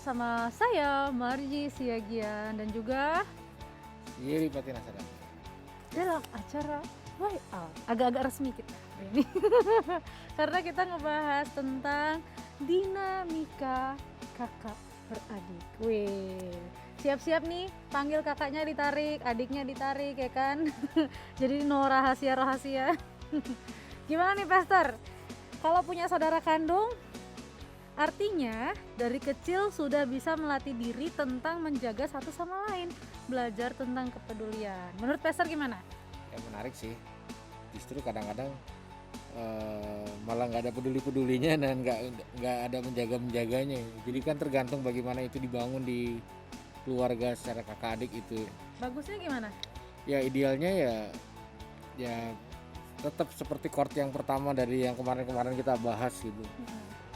bersama saya Marji Siagian dan juga Yeri Patina Sadam. dalam acara YA agak-agak resmi kita ini karena kita ngebahas tentang dinamika kakak beradik. Wih, siap-siap nih, panggil kakaknya ditarik, adiknya ditarik ya kan. Jadi no rahasia-rahasia. Gimana nih Pastor? Kalau punya saudara kandung, artinya dari kecil sudah bisa melatih diri tentang menjaga satu sama lain, belajar tentang kepedulian. Menurut Pastor gimana? Ya menarik sih. Justru kadang-kadang malah nggak ada peduli-pedulinya dan nggak ada menjaga-menjaganya. Jadi kan tergantung bagaimana itu dibangun di keluarga secara kakak adik itu. Bagusnya gimana? Ya idealnya ya tetap seperti chord yang pertama dari yang kemarin-kemarin kita bahas gitu.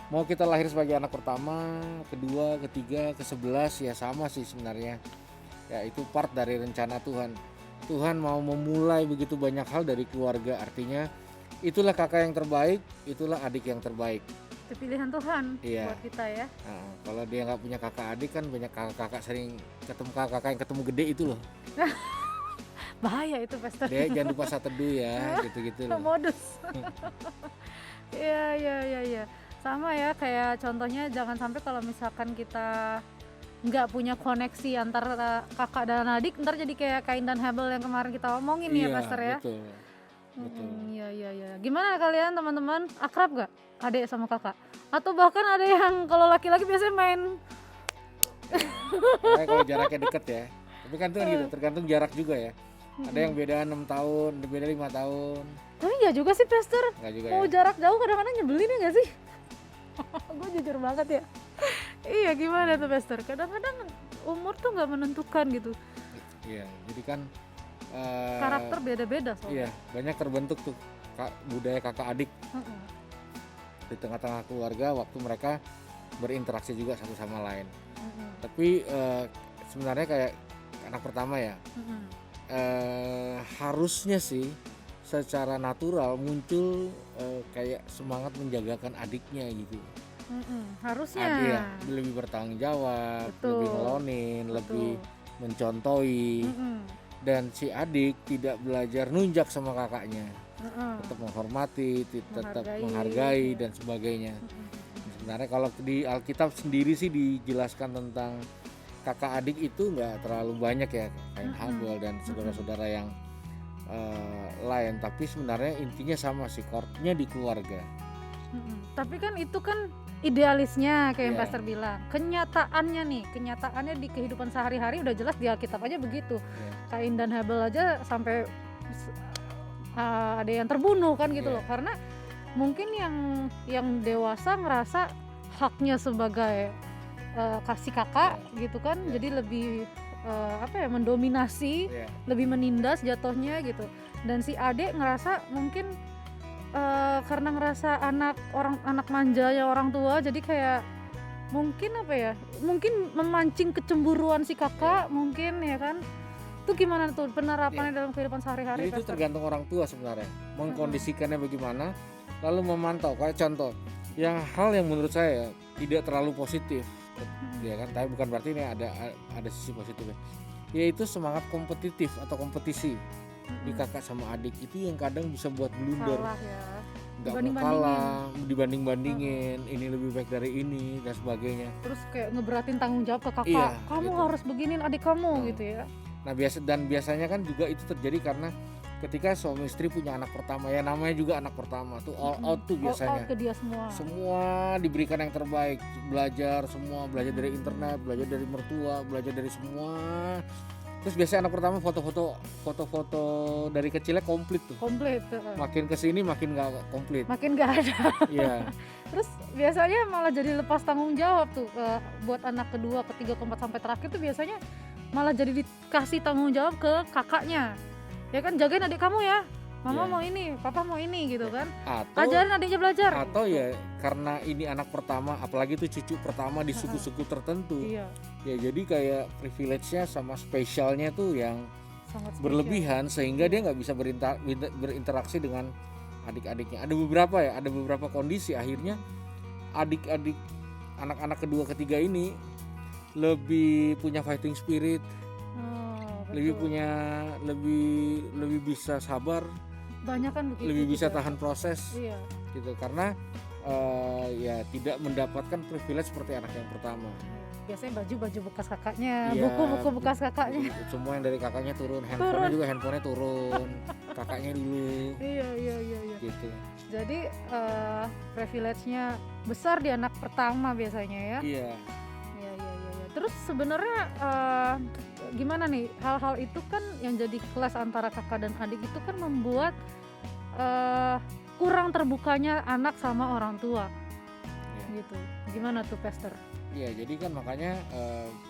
Mau kita lahir sebagai anak pertama, kedua, ketiga, ke-11 ya sama sih sebenarnya. Ya itu part dari rencana Tuhan. Tuhan mau memulai begitu banyak hal dari keluarga, artinya itulah kakak yang terbaik, itulah adik yang terbaik. Itu pilihan Tuhan Iya. buat kita ya. Nah, kalau dia nggak punya kakak adik kan banyak kakak-kakak sering ketemu kakak yang ketemu gede itu loh. Bahaya itu Pastor. Dia jangan lupa saat teduh ya, gitu-gitu loh. Modus. Iya. Sama ya, kayak contohnya jangan sampai kalau misalkan kita nggak punya koneksi antara kakak dan adik, ntar jadi kayak Kain dan Habel yang kemarin kita omongin ya Pastor ya. Betul. Iya. Gimana kalian teman-teman, akrab gak adik sama kakak? Atau bahkan ada yang kalau laki-laki biasanya main Makanya kalau jaraknya deket ya. Tapi kan itu kan gitu, tergantung jarak juga ya. Ada yang beda 6 tahun, ada beda 5 tahun. tapi ya juga sih Pastor, Enggak juga mau ya. jarak jauh kadang-kadang nyebelin ya gak sih? Gue jujur banget ya. Iya gimana tuh Pastor, kadang-kadang umur tuh gak menentukan gitu, Iya, jadi kan karakter beda-beda soalnya. iya, banyak terbentuk tuh budaya kakak adik Mm-mm. di tengah-tengah keluarga waktu mereka berinteraksi juga satu sama lain. Mm-mm. Tapi sebenarnya kayak anak pertama ya, Mm-mm. harusnya sih secara natural muncul kayak semangat menjagakan adiknya gitu. Harusnya. Adik ya, lebih bertanggung jawab, Betul. lebih ngelonin, Betul. lebih mencontohi. Mm-mm. Dan si adik tidak belajar nunjak sama kakaknya, Mm-mm. tetap menghormati, tetap Menghargai, menghargai ya. dan sebagainya. Mm-mm. Sebenarnya kalau di Alkitab sendiri sih dijelaskan tentang kakak adik itu nggak terlalu banyak ya, kayak Habel dan saudara-saudara yang lain. Tapi sebenarnya intinya sama sih, chordnya di keluarga. Tapi kan itu kan idealisnya kayak yang Iya. Pastor bilang. Kenyataannya di kehidupan sehari-hari udah jelas di Alkitab aja begitu. Ya. Kain dan Habel aja sampai ada yang terbunuh kan gitu Iya. loh. Karena mungkin yang dewasa ngerasa haknya sebagai kasih kakak gitu kan, Iya. jadi lebih mendominasi, Ya. lebih menindas jatuhnya gitu. Dan si adik ngerasa mungkin karena ngerasa anak manjanya orang tua, jadi kayak mungkin memancing kecemburuan si kakak mungkin ya kan. Itu gimana tuh penerapannya dalam kehidupan sehari-hari? Jadi itu Pastor? tergantung orang tua sebenarnya, mengkondisikannya bagaimana, lalu memantau. Kayak contoh, hal yang menurut saya tidak terlalu positif, ya kan? Tapi bukan berarti ini ada sisi positifnya, yaitu semangat kompetitif atau kompetisi di kakak sama adik itu yang kadang bisa buat blunder. Salah ya. Nggak mau kalah, dibanding-bandingin, ini lebih baik dari ini dan sebagainya. Terus kayak ngeberatin tanggung jawab ke kakak. Iya, Kamu gitu. harus beginin adik kamu gitu ya. Nah biasanya kan juga itu terjadi karena ketika suami istri punya anak pertama, ya namanya juga anak pertama tuh all out tuh All biasanya. out ke dia semua. Semua diberikan yang terbaik, belajar belajar dari internet, belajar dari mertua, belajar dari semua. Terus biasanya anak pertama foto-foto dari kecilnya komplit tuh. Komplit. Makin kesini makin nggak komplit. Makin gak ada. Iya. Terus biasanya malah jadi lepas tanggung jawab tuh buat anak kedua, ketiga, keempat sampai terakhir tuh biasanya malah jadi dikasih tanggung jawab ke kakaknya. Ya kan, jagain adik kamu ya. Mama Iya. mau ini, papa mau ini gitu kan. Atau Ajarin adiknya belajar. atau ya karena ini anak pertama, apalagi itu cucu pertama di suku-suku tertentu. Iya, Ya jadi kayak privilege-nya sama spesialnya tuh yang sangat spesial. berlebihan sehingga dia nggak bisa berinteraksi dengan adik-adiknya. Ada beberapa kondisi akhirnya adik-adik anak-anak kedua ketiga ini lebih punya fighting spirit, Oh, lebih betul. punya lebih bisa sabar, Banyak kan begitu lebih bisa juga. tahan proses Iya. gitu, karena ya tidak mendapatkan privilege seperti anak yang pertama. Biasanya baju bekas kakaknya, Iya, buku bekas kakaknya. semua yang dari kakaknya turun, handphonenya juga handphonenya turun, kakaknya dulu Iya. gitu. Jadi privilege-nya besar di anak pertama biasanya ya. Iya. Iya. Terus sebenarnya gimana nih, hal-hal itu kan yang jadi kelas antara kakak dan adik itu kan membuat kurang terbukanya anak sama orang tua Iya. gitu. Gimana tuh Pester? Iya, jadi kan makanya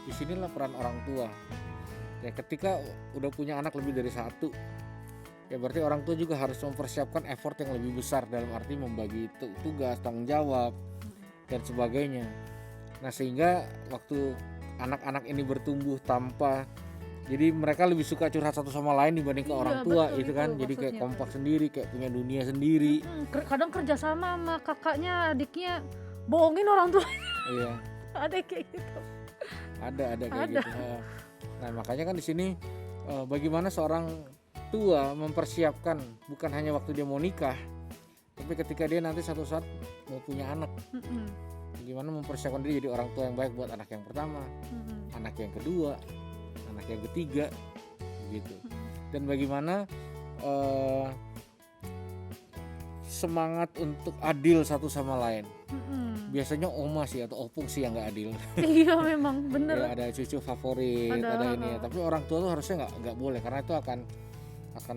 disinilah peran orang tua. Ya ketika udah punya anak lebih dari satu, ya berarti orang tua juga harus mempersiapkan effort yang lebih besar dalam arti membagi tugas, tanggung jawab dan sebagainya. Nah sehingga waktu anak-anak ini bertumbuh tanpa, jadi mereka lebih suka curhat satu sama lain dibanding ke Iya, orang tua betul gitu itu kan. Jadi kayak maksudnya. kompak sendiri, kayak punya dunia sendiri. Kadang kerjasama sama kakaknya, adiknya bohongin orang tua. Iya. Ada kayak gitu. Ada kayak Ada. gitu. Nah makanya kan di sini bagaimana seorang tua mempersiapkan bukan hanya waktu dia mau nikah, tapi ketika dia nanti satu saat mau punya anak, Mm-mm. bagaimana mempersiapkan diri jadi orang tua yang baik buat anak yang pertama, Mm-mm. anak yang kedua, anak yang ketiga, gitu. Dan bagaimana semangat untuk adil satu sama lain. Mm-mm. Biasanya oma sih atau opung sih yang nggak adil. Iya memang bener. Ya, ada cucu favorit, ada ini ya. Tapi orang tua tuh harusnya nggak boleh, karena itu akan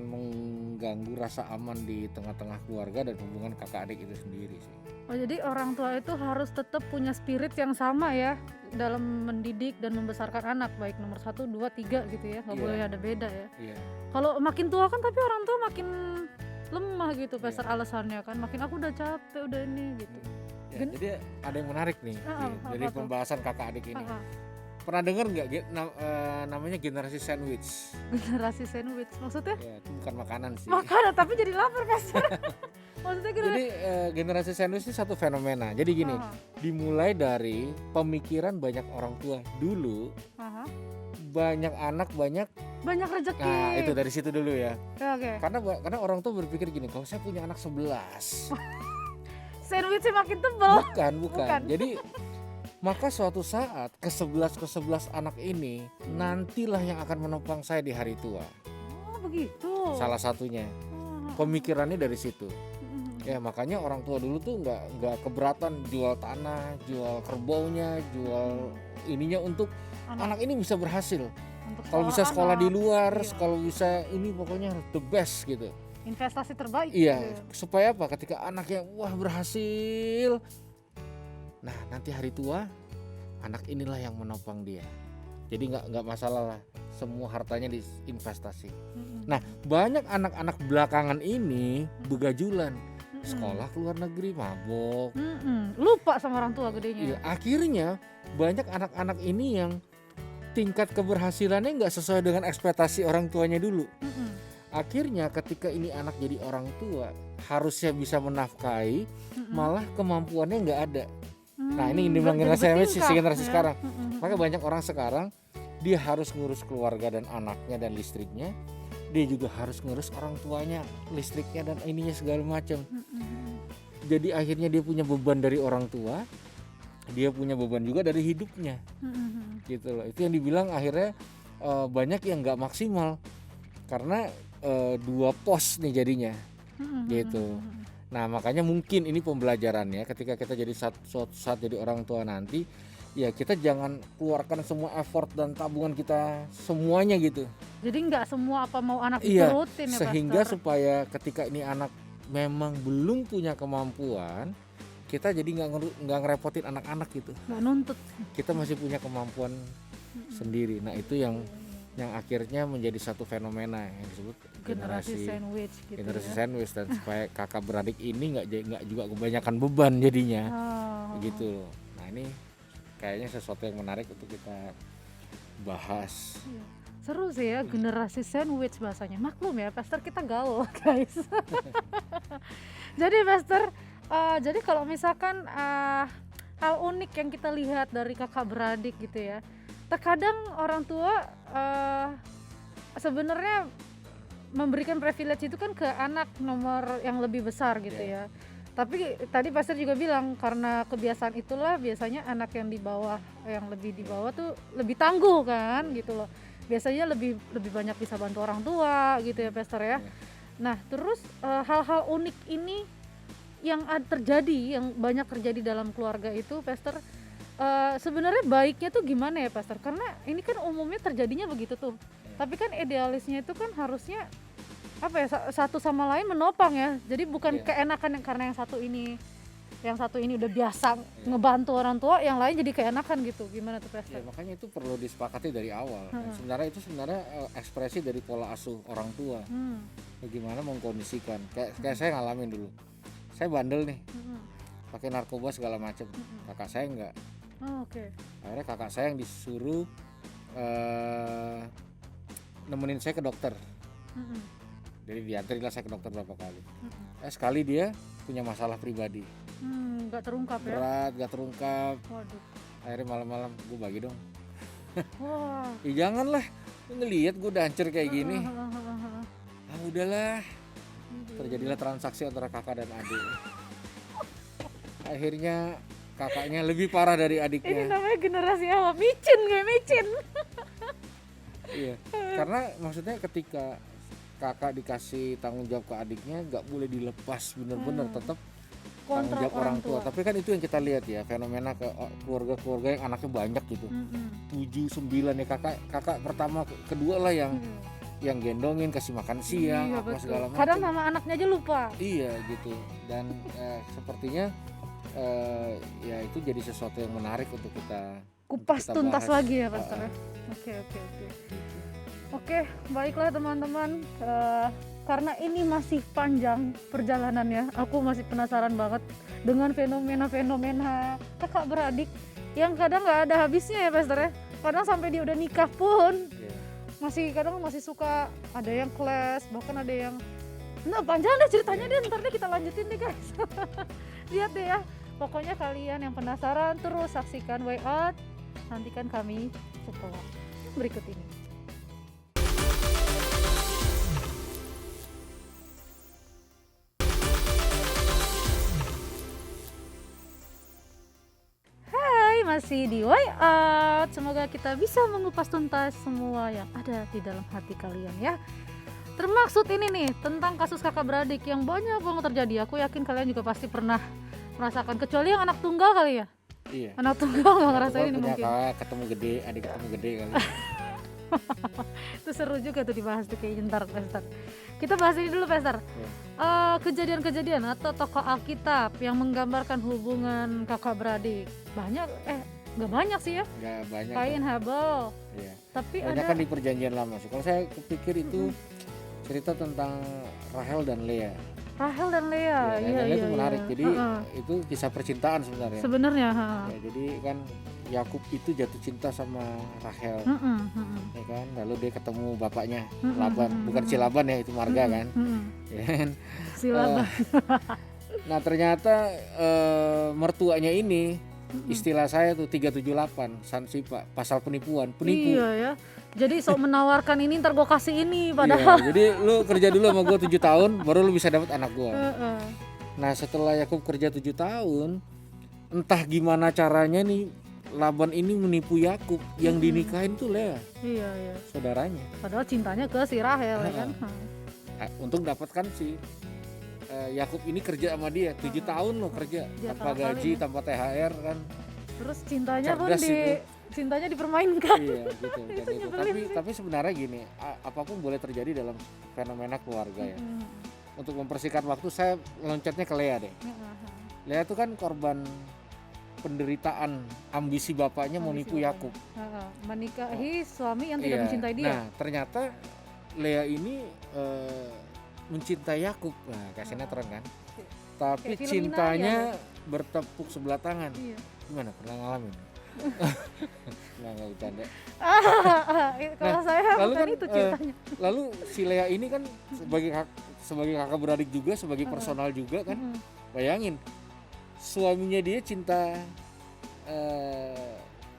mengganggu rasa aman di tengah-tengah keluarga dan hubungan kakak adik itu sendiri sih. Oh jadi orang tua itu harus tetap punya spirit yang sama ya dalam mendidik dan membesarkan anak, baik nomor 1, 2, 3 gitu ya, nggak Iya. boleh ada beda ya. Iya. Kalau makin tua kan tapi orang tua makin lemah gitu Pastor, alasannya kan makin aku udah capek udah ini gitu. Ya, jadi ada yang menarik nih dari apa tuh? pembahasan kakak adik ini. Ah, Pernah dengar nggak namanya generasi sandwich? generasi sandwich maksudnya? Ya, itu bukan makanan sih. Makanan tapi jadi lapar Pastor. Maksudnya gimana? Jadi generasi sandwich ini satu fenomena. Jadi gini, dimulai dari pemikiran banyak orang tua dulu, banyak anak banyak rezeki. Nah itu dari situ dulu ya. Oke. Karena orang tua berpikir gini, kalau saya punya anak 11 Sandwichnya makin tebal. bukan. Jadi maka suatu saat ke-11 anak ini nantilah yang akan menopang saya di hari tua. Oh begitu. Salah satunya pemikirannya dari situ. Ya makanya orang tua dulu tuh nggak keberatan jual tanah, jual kerbaunya, jual ininya untuk anak ini bisa berhasil. Kalau bisa sekolah di luar, kalau bisa ini pokoknya the best gitu. Investasi terbaik. Iya, Gitu. supaya apa? Ketika anaknya wah berhasil, nah nanti hari tua anak inilah yang menopang dia. Jadi nggak masalah lah, semua hartanya diinvestasi. Nah banyak anak-anak belakangan ini begajulan, sekolah ke luar negeri, mabok, lupa sama orang tua gedenya. Iya, akhirnya banyak anak-anak ini yang tingkat keberhasilannya nggak sesuai dengan ekspektasi orang tuanya dulu. Akhirnya ketika ini anak jadi orang tua, harusnya bisa menafkahi, malah kemampuannya nggak ada. Nah ini dibilang generasi sekarang. Maka banyak orang sekarang dia harus ngurus keluarga dan anaknya dan listriknya, dia juga harus ngurus orang tuanya, listriknya dan ininya segala macam. Jadi akhirnya dia punya beban dari orang tua, dia punya beban juga dari hidupnya. Gitu loh. Itu yang dibilang akhirnya banyak yang nggak maksimal karena dua pos nih jadinya. Gitu. Nah makanya mungkin ini pembelajarannya ketika kita jadi suatu saat jadi orang tua nanti, ya kita jangan keluarkan semua effort dan tabungan kita semuanya gitu. Jadi nggak semua apa mau anak Iya, diturutin ya sehingga Pastor. supaya ketika ini anak memang belum punya kemampuan, kita jadi nggak ngerepotin anak-anak gitu. Nggak nuntut. Kita masih punya kemampuan sendiri. Nah itu yang akhirnya menjadi satu fenomena yang disebut Generasi sandwich gitu generasi ya. sandwich, dan supaya kakak beradik ini nggak juga kebanyakan beban jadinya. Gitu loh. Nah ini kayaknya sesuatu yang menarik untuk kita bahas. Seru sih ya, generasi sandwich bahasanya. Maklum ya Pastor, kita gaul guys. Jadi Pastor, jadi kalau misalkan hal unik yang kita lihat dari kakak beradik gitu ya, terkadang orang tua sebenarnya memberikan privilege itu kan ke anak nomor yang lebih besar gitu ya. Tapi tadi Pastor juga bilang karena kebiasaan itulah biasanya anak yang di bawah, yang lebih di bawah tuh lebih tangguh kan gitu loh. Biasanya lebih banyak bisa bantu orang tua gitu ya Pastor ya. Nah terus hal-hal unik ini yang terjadi, yang banyak terjadi dalam keluarga itu Pastor, sebenarnya baiknya tuh gimana ya Pastor? Karena ini kan umumnya terjadinya begitu tuh. Tapi kan idealisnya itu kan harusnya apa ya, satu sama lain menopang ya. Jadi bukan keenakan karena yang satu ini udah biasa ngebantu orang tua, yang lain jadi keenakan gitu. Gimana tuh Pastor? Ya, makanya itu perlu disepakati dari awal. Sebenarnya itu ekspresi dari pola asuh orang tua. Bagaimana mengkondisikan. Kayak saya ngalamin dulu. Saya bandel nih. Pakai narkoba segala macam. Kakak saya enggak. Akhirnya kakak saya yang disuruh nemenin saya ke dokter. Jadi diantarilah saya ke dokter berapa kali. Sekali dia punya masalah pribadi. Gak terungkap ya? Berat, gak terungkap. Waduh. Akhirnya malam-malam gue bagi dong. Wah. Janganlah, ngelihat gue udah hancur kayak gini. Udahlah. Terjadilah transaksi antara kakak dan adik. Akhirnya kakaknya lebih parah dari adiknya. Ini namanya generasi apa? Micin kayak micin. Iya, karena maksudnya ketika kakak dikasih tanggung jawab ke adiknya nggak boleh dilepas bener-bener, tetap tanggung jawab orang tua. Tapi kan itu yang kita lihat ya, fenomena ke keluarga-keluarga yang anaknya banyak gitu, 7-9 ya, kakak pertama kedua lah yang gendongin, kasih makan siang, apa segala macam. Kadang nama anaknya aja lupa. Iya gitu, dan sepertinya ya itu jadi sesuatu yang menarik untuk kita kupas tuntas bahas lagi ya Pastor. Oke, baiklah teman-teman, karena ini masih panjang perjalanannya, aku masih penasaran banget dengan fenomena-fenomena kakak beradik yang kadang nggak ada habisnya ya Pastor ya. Kadang sampai dia udah nikah pun kadang masih suka, ada yang clash, bahkan ada yang panjang deh ceritanya deh, ntar deh kita lanjutin deh guys. Lihat deh ya, pokoknya kalian yang penasaran terus saksikan Way Out, nantikan kami setelah berikut ini. Masih di Way Out, semoga kita bisa mengupas tuntas semua yang ada di dalam hati kalian ya. Termaksud ini nih tentang kasus kakak beradik yang banyak banget terjadi. Aku yakin kalian juga pasti pernah merasakan, kecuali yang anak tunggal kali ya. Iya. Anak tunggal nggak ngerasain ini mungkin. Kakak ketemu gede, adik ketemu gede kali. Itu seru juga tuh dibahas tuh kayaknya ntar Pastor. Kita bahas ini dulu Pastor. Kejadian-kejadian atau tokoh Alkitab yang menggambarkan hubungan kakak beradik. Banyak, nggak banyak sih ya. Nggak banyak. Kain Habel. Iya. Tapi banyak ada kan di perjanjian lama sih. Kalau saya kepikir itu cerita tentang Rahel dan Lea. Rahel dan Lea, iya, itu menarik. Jadi itu kisah percintaan sebenarnya. Sebenarnya. Ya, jadi kan Yakub itu jatuh cinta sama Rahel, ya kan. Lalu dia ketemu bapaknya Laban, bukan si Laban ya, itu marga kan. Ya kan? Si Laban. Nah ternyata mertuanya ini, istilah saya tuh 378 Sansipa, pasal penipuan. Iya ya. Jadi sok menawarkan ini ntar gue kasih ini padahal. Iya, jadi lu kerja dulu sama gue 7 tahun baru lu bisa dapat anak gue. Nah setelah Yakub kerja 7 tahun, entah gimana caranya nih Laban ini menipu Yakub, yang dinikahin tuh Lea. Iya. Saudaranya. Padahal cintanya ke si Rahel ya kan. Untuk dapatkan si Yakub ini kerja sama dia 7 tahun loh kerja, tanpa gaji, tanpa THR kan. Terus cintanya pun cintanya dipermainkan. Iya gitu. Tapi sebenarnya gini, apapun boleh terjadi dalam fenomena keluarga ya. Untuk mempersingkat waktu, saya loncatnya ke Lea deh. Lea itu kan korban penderitaan ambisi bapaknya mau nipu Yakub. Menikahi suami yang tidak mencintai dia. Nah ternyata Lea ini mencintai Yakub. Nah kayak sinetron kan. Tapi cintanya bertepuk sebelah tangan. Gimana, pernah ngalamin? Nggak bercanda. Kalau saya lalu bukan kan, itu ceritanya. Lalu si Lea ini kan sebagai kakak beradik juga, sebagai personal juga kan. Bayangin, suaminya dia cinta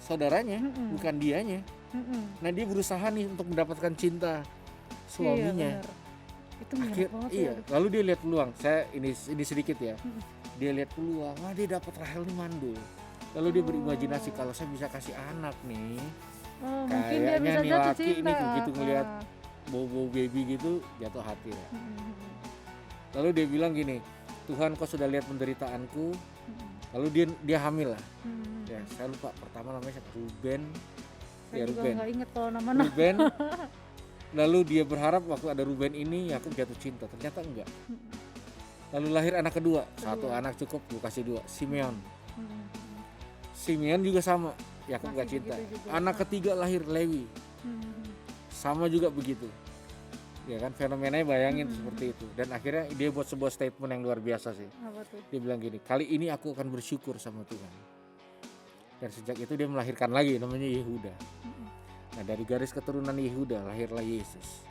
saudaranya, Mm-mm. bukan dianya. Mm-mm. Nah dia berusaha nih untuk mendapatkan cinta suaminya. Iya, bener. Itu mirip Akhir, banget iya. ya. Lalu dia lihat peluang. Saya ini sedikit ya. Mm-mm. Dia lihat peluang. Wah dia dapat Rahel nih mandul. Lalu dia berimajinasi kalau saya bisa kasih anak nih. Oh, mungkin dia Kayaknya bisa nih jatuh laki cinta. ini begitu ngelihat Ah. bobo baby gitu jatuh hati lah. Mm-mm. Lalu dia bilang gini, Tuhan kau sudah lihat penderitaanku. Mm-mm. Lalu dia hamil lah. Mm-mm. Ya saya lupa pertama namanya siapa? Ruben. Saya Ya juga Ruben. nggak inget kalau nama-nama. Ruben. Lalu dia berharap waktu ada Ruben ini Yakub jatuh cinta. Ternyata enggak. Mm-mm. Lalu lahir anak kedua. Satu anak cukup, gue kasih dua. Simeon. Mm-mm. Simeon juga sama. Yakub Masih gak cinta. begitu juga. Anak ketiga lahir Lewi. Mm-mm. Sama juga begitu. Ya kan fenomenanya bayangin Mm-mm. seperti itu. Dan akhirnya dia buat sebuah statement yang luar biasa sih. Apa tuh? Dia bilang gini, kali ini aku akan bersyukur sama Tuhan. Dan sejak itu dia melahirkan lagi namanya Yehuda. Mm-mm. Nah dari garis keturunan Yehuda lahirlah Yesus.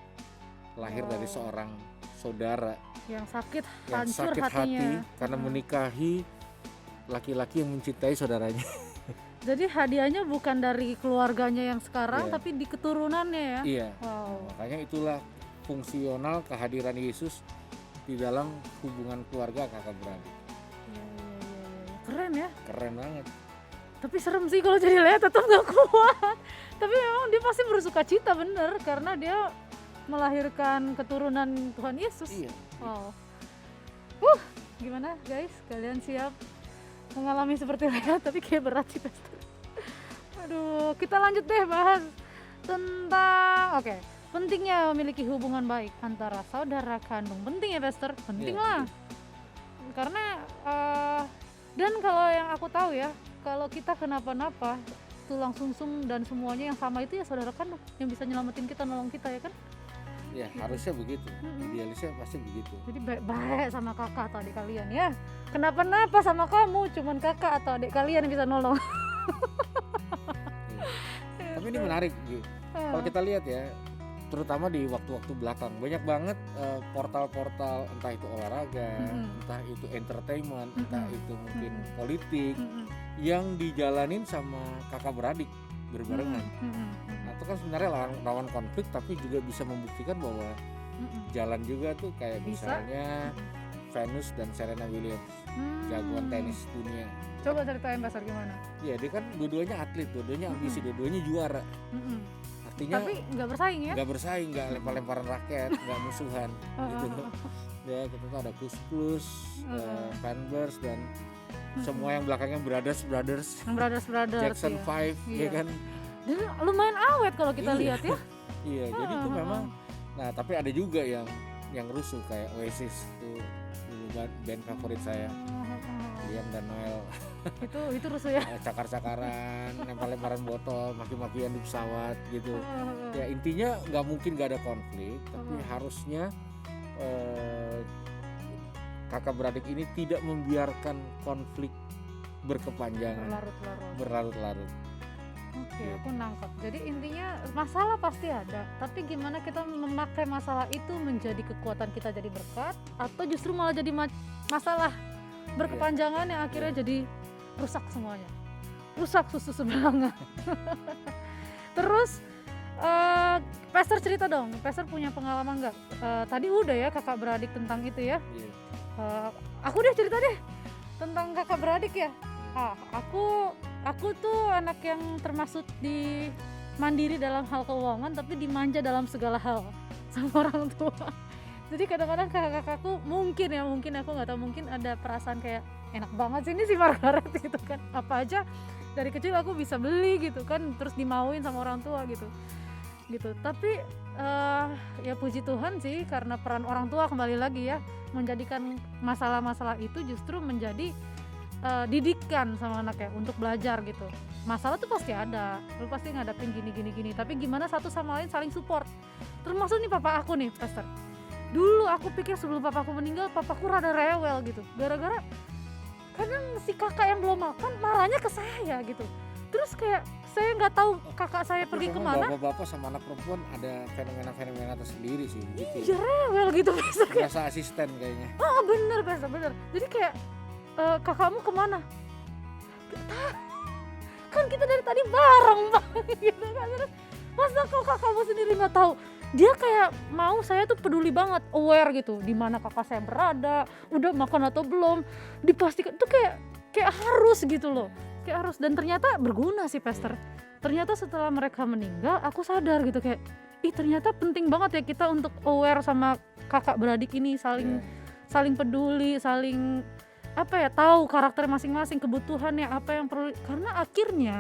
Lahir Wow. dari seorang saudara Yang sakit, yang hancur sakit hatinya. hati karena menikahi laki-laki yang mencintai saudaranya. Jadi hadiahnya bukan dari keluarganya yang sekarang, Iya. tapi di keturunannya ya. Iya. Wow. Makanya itulah fungsional kehadiran Yesus di dalam hubungan keluarga kakak beradik. Iya, iya, iya, iya. Keren ya. Keren banget. Tapi serem sih kalau jadi lihat tetap nggak kuat. Tapi memang dia pasti bersuka cita bener karena dia melahirkan keturunan Tuhan Yesus. Iya. Wow. Gimana guys? Kalian siap mengalami seperti Lea? Tapi kayak berat sih Pastor. Aduh, kita lanjut deh bahas tentang pentingnya memiliki hubungan baik antara saudara kandung. Penting ya Pastor? Penting Iya, lah. Karena dan kalau yang aku tahu ya, kalau kita kenapa-napa, tulang sumsum dan semuanya yang sama itu ya saudara kandung yang bisa nyelamatin kita, nolong kita ya kan? Ya harusnya begitu. Mm-mm. Idealisnya pasti begitu. Jadi baik-baik sama kakak atau adik kalian ya. Kenapa-napa sama kamu, cuman kakak atau adik kalian yang bisa nolong. Iya. Tapi ini menarik, Gi. Kalau kita lihat ya, terutama di waktu-waktu belakang banyak banget portal-portal entah itu olahraga, Mm-mm. entah itu entertainment, entah Mm-mm. itu mungkin Mm-mm. politik Mm-mm. yang dijalanin sama kakak beradik berbarengan. Mm-mm. Nah itu kan sebenarnya lawan konflik tapi juga bisa membuktikan bahwa Mm-mm. jalan juga tuh kayak Bisa. misalnya Venus dan Serena Williams, jagoan tenis dunia. Coba ceritain Pastor gimana? Ya dia kan dua-duanya atlet, dua-duanya ambisi, dua-duanya juara. Mm-mm. Artinya Tapi nggak bersaing ya? nggak bersaing, nggak lempar-lemparan raket, nggak musuhan gitu. Ya kita tuh ada Kus-Plus, Fanbers dan semua yang belakangnya brothers Yang brothers Jackson ya. 5 ya Iya. kan. Dan lumayan awet kalau kita Iya. lihat ya. Iya jadi itu memang. Nah tapi ada juga yang rusuh kayak Oasis tuh dulu band favorit saya, Liam dan Noel. itu rusuh ya. Cakar-cakaran, lempar-lemparan botol, maki-makian di pesawat gitu. Ya intinya nggak mungkin nggak ada konflik, tapi harusnya kakak beradik ini tidak membiarkan konflik berkepanjangan, berlarut-larut. Oke, aku nangkap. Jadi intinya masalah pasti ada, tapi gimana kita memakai masalah itu menjadi kekuatan kita jadi berkat, atau justru malah jadi masalah berkepanjangan yang akhirnya jadi rusak semuanya, rusak susu sebelanga. Terus Pastor cerita dong, Pastor punya pengalaman nggak? Tadi udah ya kakak beradik tentang itu ya. Iya. Aku deh cerita deh tentang kakak beradik ya. Aku tuh anak yang termasuk di mandiri dalam hal keuangan, tapi dimanja dalam segala hal sama orang tua. Jadi kadang-kadang kakak-kakakku mungkin aku nggak tahu, mungkin ada perasaan kayak enak banget sih ini si Margaret gitu kan, apa aja dari kecil aku bisa beli gitu kan, terus dimauin sama orang tua gitu. Tapi ya puji Tuhan sih, karena peran orang tua kembali lagi ya, menjadikan masalah-masalah itu justru menjadi didikan sama anaknya untuk belajar gitu. Masalah tuh pasti ada, lu pasti ngadapin gini, tapi gimana satu sama lain saling support. Termasuk nih papa aku nih Pastor, dulu aku pikir sebelum papaku meninggal, papaku rada rewel gitu, gara-gara kadang si kakak yang belum makan marahnya ke saya gitu. Terus kayak saya nggak tahu kakak saya pergi kemana. Bapak-bapak sama anak perempuan ada fenomena-fenomena tersendiri sih gitu. Iya rewel gitu Pastor, kayak Biasa asisten kayaknya. bener Pastor, bener. Jadi kayak kakakmu kemana? Gak tahu. kan kita dari tadi bareng Pak gitu kan. Terus masa kok kakakmu sendiri nggak tahu? Dia kayak mau saya tuh peduli banget, aware gitu, di mana kakak saya berada, udah makan atau belum, dipastikan tuh kayak harus gitu loh, kayak harus. Dan ternyata berguna sih Pastor. Ternyata setelah mereka meninggal, aku sadar gitu kayak, ternyata penting banget ya kita untuk aware sama kakak beradik ini, saling peduli, saling tahu karakter masing-masing, kebutuhannya apa yang perlu. Karena akhirnya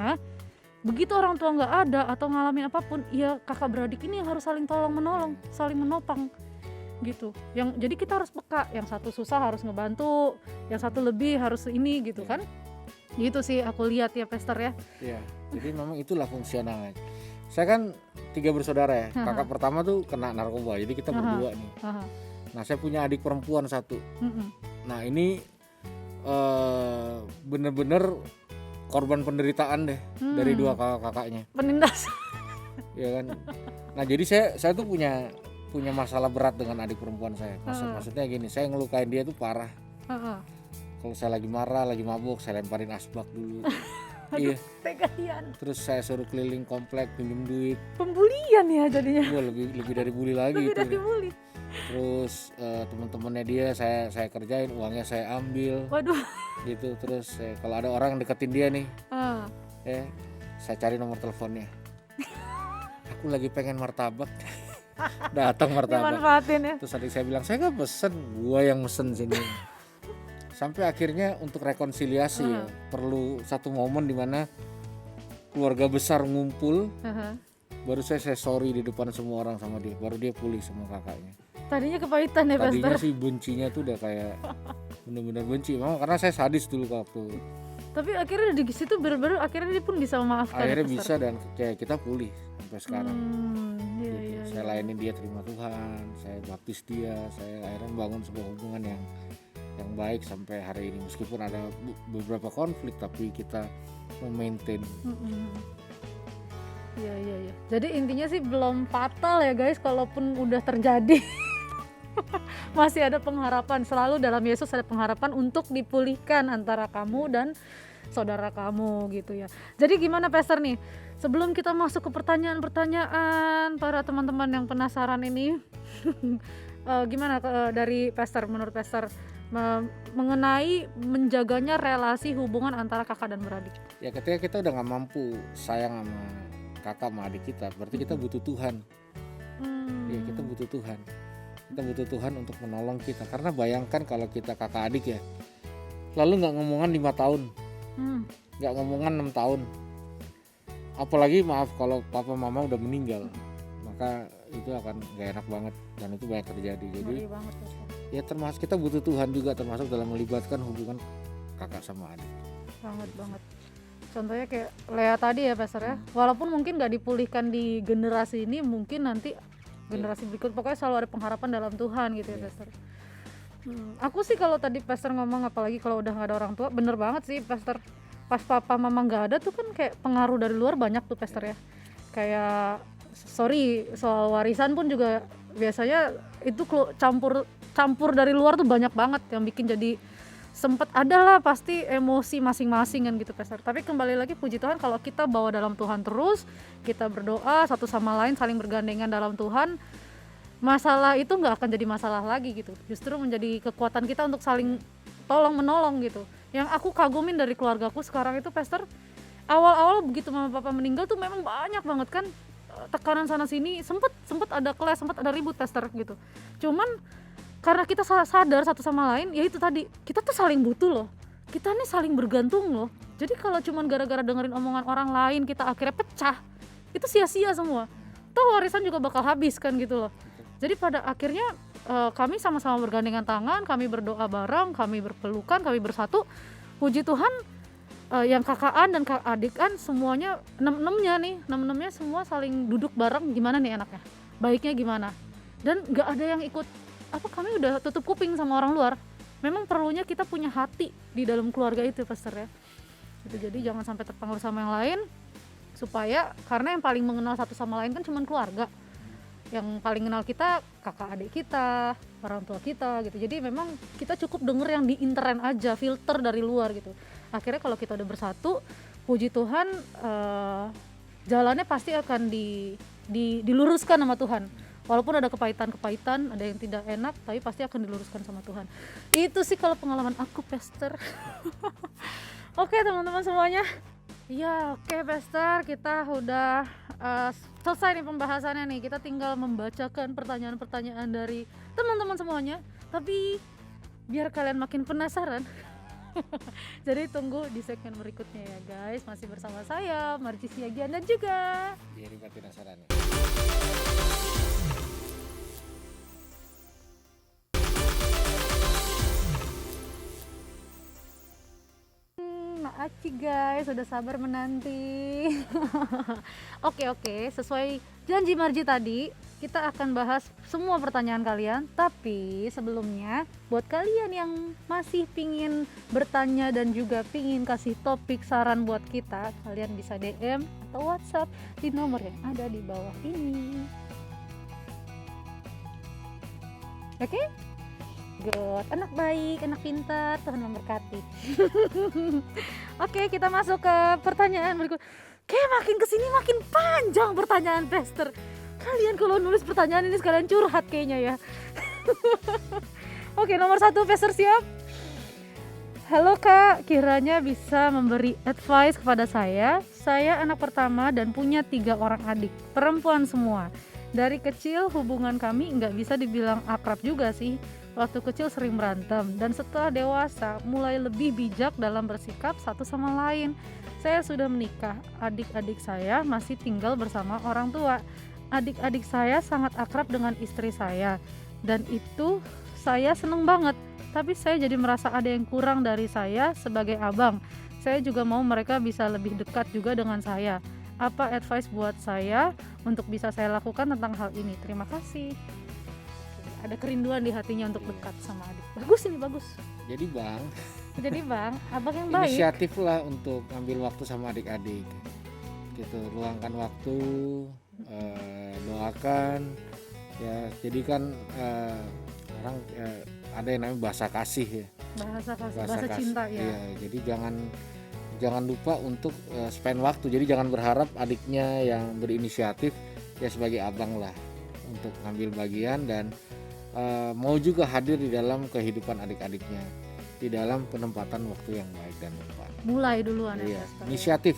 begitu orang tua nggak ada atau ngalamin apapun, ya kakak beradik ini yang harus saling tolong menolong, saling menopang gitu. Jadi kita harus peka, yang satu susah harus ngebantu, yang satu lebih harus ini gitu kan. Gitu sih aku lihat ya Pastor ya. Iya, jadi memang itulah fungsionalnya. Saya kan 3 bersaudara ya. Kakak pertama tuh kena narkoba, jadi kita berdua nih. Nah saya punya adik perempuan 1. Nah ini bener-bener korban penderitaan deh dari 2 kakaknya. Penindas. Ya kan. Nah jadi saya tuh punya masalah berat dengan adik perempuan saya. Maksudnya gini, saya ngelukain dia tuh parah. Kalau saya lagi marah, lagi mabuk, saya lemparin asbak dulu. Iya. Tegayan. Terus saya suruh keliling komplek pinjem duit. Pembulian ya jadinya. Wah, lebih dari bully lagi. Lebih itu dari bully. Terus teman-temannya dia saya kerjain, uangnya saya ambil. Waduh. Gitu. Terus kalau ada orang yang deketin dia nih, saya cari nomor teleponnya. Aku lagi pengen martabak. Datang martabak. Dimanfaatin ya. Terus adik saya bilang, saya nggak pesen, gua yang mesen sini. Sampai akhirnya untuk rekonsiliasi ya, perlu satu momen dimana keluarga besar ngumpul. Baru saya sorry di depan semua orang sama dia, baru dia pulih sama kakaknya. Tadinya kepahitan ya Pastor. Tadinya sih bencinya tuh udah kayak benar-benar benci, memang karena saya sadis dulu waktu. Tapi akhirnya di situ benar-benar akhirnya dia pun bisa memaafkan. Akhirnya ya, bisa dan kayak kita pulih sampai sekarang. Iya. Saya layanin dia terima Tuhan, saya baptis dia, saya akhirnya bangun sebuah hubungan yang baik sampai hari ini, meskipun ada beberapa konflik tapi kita memaintain. Iya. Jadi intinya sih belum fatal ya guys, kalaupun udah terjadi. Masih ada pengharapan, selalu dalam Yesus ada pengharapan untuk dipulihkan antara kamu dan saudara kamu gitu ya. Jadi gimana Pastor nih, sebelum kita masuk ke pertanyaan-pertanyaan para teman-teman yang penasaran ini, gimana dari Pastor, menurut Pastor mengenai menjaganya relasi hubungan antara kakak dan beradik? Ya ketika kita udah gak mampu sayang sama kakak sama adik kita, berarti kita butuh Tuhan. Ya kita butuh Tuhan. Kita butuh Tuhan untuk menolong kita. Karena bayangkan kalau kita kakak adik ya, lalu gak ngomongan 5 tahun, gak ngomongan 6 tahun. Apalagi maaf kalau papa mama udah meninggal, maka itu akan gak enak banget dan itu banyak terjadi. Jadi ya termasuk kita butuh Tuhan juga, termasuk dalam melibatkan hubungan kakak sama adik. Banget. Contohnya kayak Lea tadi ya Pastor ya, walaupun mungkin gak dipulihkan di generasi ini, mungkin nanti generasi berikut, pokoknya selalu ada pengharapan dalam Tuhan gitu ya Pastor. Aku sih kalau tadi Pastor ngomong, apalagi kalau udah gak ada orang tua, bener banget sih Pastor. Pas papa mama gak ada tuh kan kayak pengaruh dari luar banyak tuh Pastor ya. Kayak soal warisan pun juga biasanya itu campur dari luar tuh banyak banget yang bikin jadi sempet ada lah pasti emosi masing-masing kan gitu Pastor. Tapi kembali lagi puji Tuhan kalau kita bawa dalam Tuhan terus, kita berdoa satu sama lain saling bergandengan dalam Tuhan, masalah itu nggak akan jadi masalah lagi gitu. Justru menjadi kekuatan kita untuk saling tolong menolong gitu. Yang aku kagumin dari keluargaku sekarang itu Pastor, awal-awal begitu mama papa meninggal tuh memang banyak banget kan tekanan sana sini, sempet ada kelas, sempet ada ribut Pastor gitu. Cuman karena kita sadar satu sama lain, ya itu tadi, kita tuh saling butuh loh, kita nih saling bergantung loh. Jadi kalau cuman gara-gara dengerin omongan orang lain kita akhirnya pecah, itu sia-sia semua. Toh warisan juga bakal habis kan gitu loh. Jadi pada akhirnya kami sama-sama bergandengan tangan, kami berdoa bareng, kami berpelukan, kami bersatu. Puji Tuhan, yang kakaan dan kak adikan semuanya, enam-enamnya semua saling duduk bareng, gimana nih enaknya, baiknya gimana. Dan gak ada yang ikut kami udah tutup kuping sama orang luar. Memang perlunya kita punya hati di dalam keluarga itu Pastor ya gitu. Jadi jangan sampai terpengaruh sama yang lain, supaya karena yang paling mengenal satu sama lain kan cuma keluarga. Yang paling kenal kita kakak adik kita, orang tua kita gitu. Jadi memang kita cukup denger yang di intern aja, filter dari luar gitu. Akhirnya kalau kita udah bersatu, puji Tuhan jalannya pasti akan diluruskan sama Tuhan. Walaupun ada kepahitan-kepahitan, ada yang tidak enak, tapi pasti akan diluruskan sama Tuhan. Itu sih kalau pengalaman aku, Pastor. Oke teman-teman semuanya. Ya oke Pastor, kita udah selesai nih pembahasannya nih. Kita tinggal membacakan pertanyaan-pertanyaan dari teman-teman semuanya. Tapi biar kalian makin penasaran, jadi tunggu di segmen berikutnya ya guys. Masih bersama saya Marji Siagian dan juga Biar mati penasaran. Aci guys, sudah sabar menanti. Oke, sesuai janji Marji tadi, kita akan bahas semua pertanyaan kalian. Tapi sebelumnya, buat kalian yang masih pingin bertanya dan juga pingin kasih topik saran buat kita, kalian bisa DM atau WhatsApp di nomor yang ada di bawah ini. Oke? Good, anak baik, anak pintar, Tuhan memberkati. Oke, kita masuk ke pertanyaan berikut. Kayak makin kesini makin panjang pertanyaan Pastor. Kalian kalau nulis pertanyaan ini sekalian curhat kayaknya ya. Oke, nomor 1 Pastor siap? Halo Kak, kiranya bisa memberi advice kepada saya. Saya anak pertama dan punya 3 orang adik, perempuan semua. Dari kecil hubungan kami nggak bisa dibilang akrab juga sih. Waktu kecil sering berantem dan setelah dewasa mulai lebih bijak dalam bersikap satu sama lain. Saya sudah menikah, adik-adik saya masih tinggal bersama orang tua. Adik-adik saya sangat akrab dengan istri saya dan itu saya seneng banget. Tapi saya jadi merasa ada yang kurang dari saya sebagai abang. Saya juga mau mereka bisa lebih dekat juga dengan saya. Apa advice buat saya untuk bisa saya lakukan tentang hal ini? Terima kasih. Ada kerinduan di hatinya untuk dekat sama adik. Bagus ini, bagus. Jadi bang, abang yang baik. Inisiatif lah untuk ambil waktu sama adik-adik. Gitu, luangkan waktu, doakan. Ya, jadi kan orang ada yang namanya bahasa kasih ya. Bahasa cinta ya. Iya, jadi jangan lupa untuk spend waktu. Jadi jangan berharap adiknya yang berinisiatif, ya sebagai abang lah untuk ngambil bagian dan mau juga hadir di dalam kehidupan adik-adiknya, di dalam penempatan waktu yang baik dan tepat. Mulai duluan ya, Pastor. Inisiatif.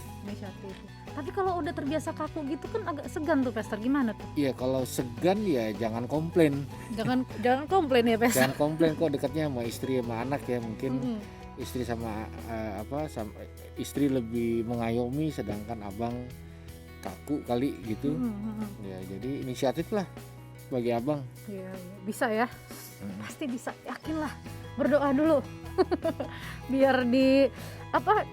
Tapi kalau udah terbiasa kaku gitu kan agak segan tuh Pastor, gimana tuh? Iya, kalau segan ya jangan komplain. Jangan komplain ya Pastor. Jangan komplain kok dekatnya sama istri sama anak ya, mungkin istri sama istri lebih mengayomi sedangkan abang kaku kali gitu. Ya, jadi inisiatif lah bagi abang. Iya, bisa ya. Pasti bisa, yakinlah. Berdoa dulu. Biar